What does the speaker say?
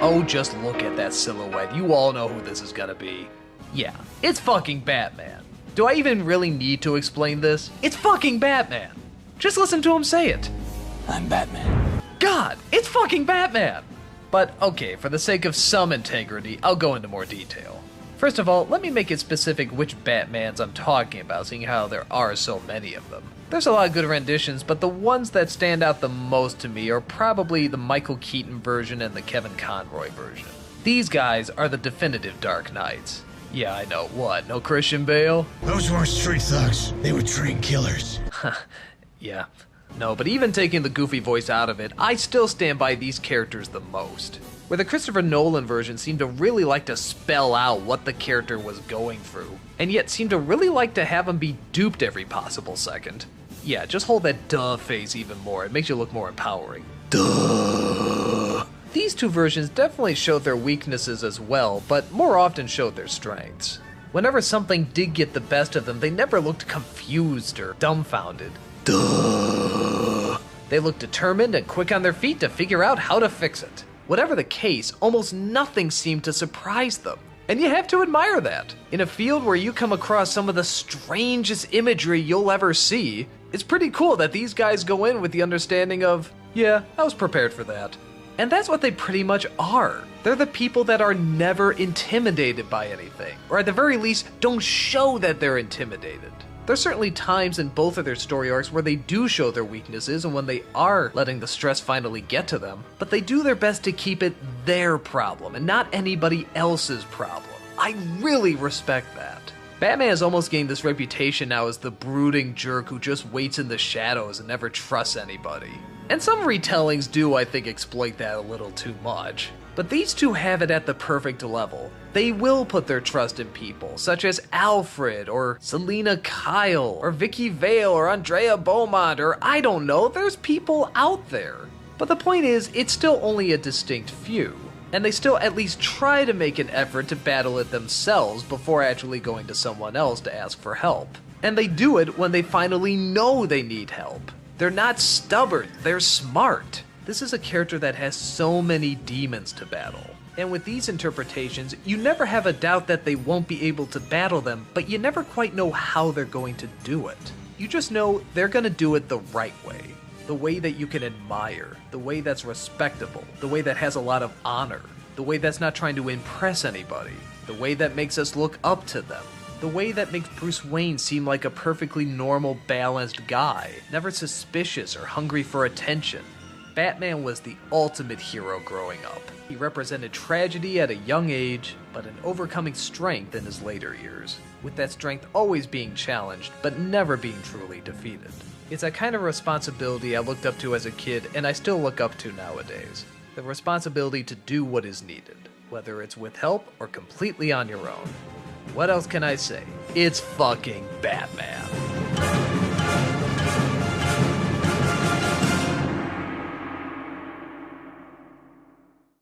Oh, just look at that silhouette. You all know who this is gonna be. Yeah, it's fucking Batman. Do I even really need to explain this? It's fucking Batman. Just listen to him say it. I'm Batman. God, it's fucking Batman. But okay, for the sake of some integrity, I'll go into more detail. First of all, let me make it specific which Batmans I'm talking about, seeing how there are so many of them. There's a lot of good renditions, but the ones that stand out the most to me are probably the Michael Keaton version and the Kevin Conroy version. These guys are the definitive Dark Knights. Yeah, I know. What, no Christian Bale? Those weren't street thugs. They were trained killers. Yeah. No, but even taking the goofy voice out of it, I still stand by these characters the most. Where the Christopher Nolan version seemed to really like to spell out what the character was going through, and yet seemed to really like to have him be duped every possible second. Yeah, just hold that duh face even more, it makes you look more empowering. Duh. These two versions definitely showed their weaknesses as well, but more often showed their strengths. Whenever something did get the best of them, they never looked confused or dumbfounded. Duh. They looked determined and quick on their feet to figure out how to fix it. Whatever the case, almost nothing seemed to surprise them. And you have to admire that. In a field where you come across some of the strangest imagery you'll ever see, it's pretty cool that these guys go in with the understanding of, yeah, I was prepared for that. And that's what they pretty much are. They're the people that are never intimidated by anything, or at the very least, don't show that they're intimidated. There's certainly times in both of their story arcs where they do show their weaknesses and when they are letting the stress finally get to them, but they do their best to keep it their problem and not anybody else's problem. I really respect that. Batman has almost gained this reputation now as the brooding jerk who just waits in the shadows and never trusts anybody. And some retellings do, I think, exploit that a little too much. But these two have it at the perfect level. They will put their trust in people, such as Alfred, or Selina Kyle, or Vicky Vale, or Andrea Beaumont, or I don't know, there's people out there. But the point is, it's still only a distinct few, and they still at least try to make an effort to battle it themselves before actually going to someone else to ask for help. And they do it when they finally know they need help. They're not stubborn, they're smart. This is a character that has so many demons to battle. And with these interpretations, you never have a doubt that they won't be able to battle them, but you never quite know how they're going to do it. You just know they're going to do it the right way. The way that you can admire, the way that's respectable, the way that has a lot of honor, the way that's not trying to impress anybody, the way that makes us look up to them. The way that makes Bruce Wayne seem like a perfectly normal, balanced guy, never suspicious or hungry for attention. Batman was the ultimate hero growing up. He represented tragedy at a young age, but an overcoming strength in his later years, with that strength always being challenged, but never being truly defeated. It's a kind of responsibility I looked up to as a kid, and I still look up to nowadays. The responsibility to do what is needed, whether it's with help or completely on your own. What else can I say? It's fucking Batman.